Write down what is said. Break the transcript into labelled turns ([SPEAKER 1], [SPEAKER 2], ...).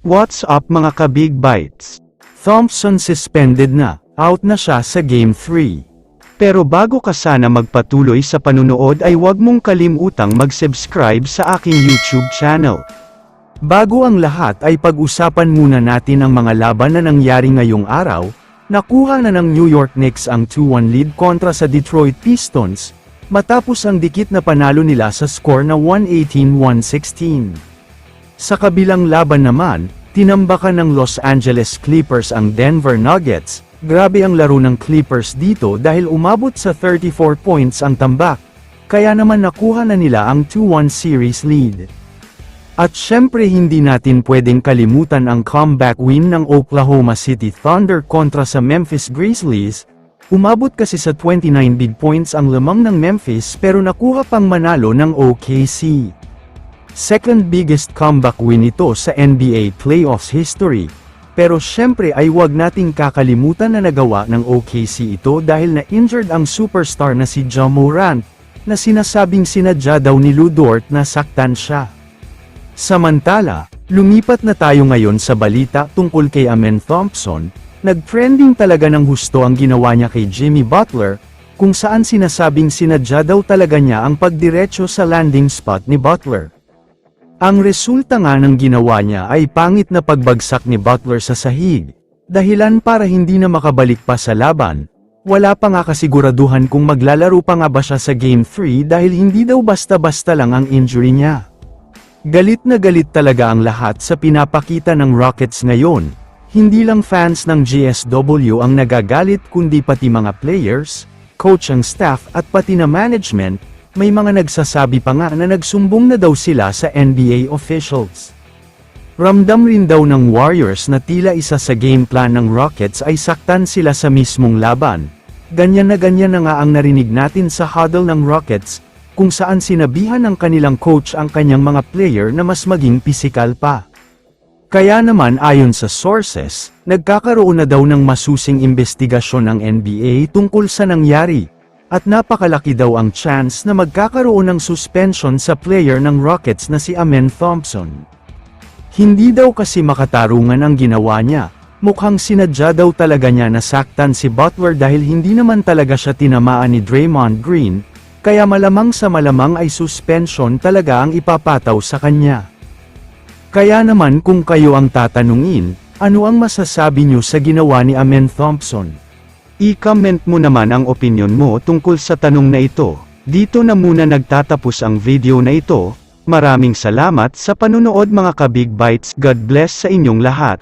[SPEAKER 1] What's up mga ka-Big Bites? Thompson suspended na, out na siya sa Game 3. Pero bago ka sana magpatuloy sa panunood ay huwag mong kalimutang mag-subscribe sa aking YouTube channel. Bago ang lahat ay pag-usapan muna natin ang mga laban na nangyari ngayong araw. Nakuha na ng New York Knicks ang 2-1 lead kontra sa Detroit Pistons, matapos ang dikit na panalo nila sa score na 118-116. Sa kabilang laban naman, tinambakan ng Los Angeles Clippers ang Denver Nuggets. Grabe ang laro ng Clippers dito dahil umabot sa 34 points ang tambak, kaya naman nakuha na nila ang 2-1 series lead. At syempre hindi natin pwedeng kalimutan ang comeback win ng Oklahoma City Thunder kontra sa Memphis Grizzlies. Umabot kasi sa 29 big points ang lamang ng Memphis pero nakuha pang manalo ng OKC. Second biggest comeback win ito sa NBA playoffs history. Pero syempre ay huwag nating kakalimutan na nagawa ng OKC ito dahil na-injured ang superstar na si Ja Morant, na sinasabing sinadya daw ni Lu Dort na saktan siya. Samantala, lumipat na tayo ngayon sa balita tungkol kay Amen Thompson. Nag-trending talaga ng husto ang ginawa niya kay Jimmy Butler, kung saan sinasabing sinadya daw talaga niya ang pagdiretso sa landing spot ni Butler. Ang resulta nga ng ginawa niya ay pangit na pagbagsak ni Butler sa sahig, dahilan para hindi na makabalik pa sa laban. Wala pa nga kasiguraduhan kung maglalaro pa nga ba siya sa Game 3 dahil hindi daw basta-basta lang ang injury niya. Galit na galit talaga ang lahat sa pinapakita ng Rockets ngayon. Hindi lang fans ng GSW ang nagagalit kundi pati mga players, coach ang staff at pati na management. May mga nagsasabi pa nga na nagsumbong na daw sila sa NBA officials. Ramdam rin daw ng Warriors na tila isa sa game plan ng Rockets ay saktan sila sa mismong laban. Ganyan na nga ang narinig natin sa huddle ng Rockets, kung saan sinabihan ng kanilang coach ang kanyang mga player na mas maging pisikal pa. Kaya naman ayon sa sources, nagkakaroon na daw ng masusing investigasyon ng NBA tungkol sa nangyari. At napakalaki daw ang chance na magkakaroon ng suspension sa player ng Rockets na si Amen Thompson. Hindi daw kasi makatarungan ang ginawa niya, mukhang sinadya daw talaga niya na saktan si Butler dahil hindi naman talaga siya tinamaan ni Draymond Green, kaya malamang sa malamang ay suspension talaga ang ipapataw sa kanya. Kaya naman kung kayo ang tatanungin, ano ang masasabi niyo sa ginawa ni Amen Thompson? I-comment mo naman ang opinion mo tungkol sa tanong na ito. Dito na muna nagtatapos ang video na ito. Maraming salamat sa panunood mga ka-Big Bites. God bless sa inyong lahat.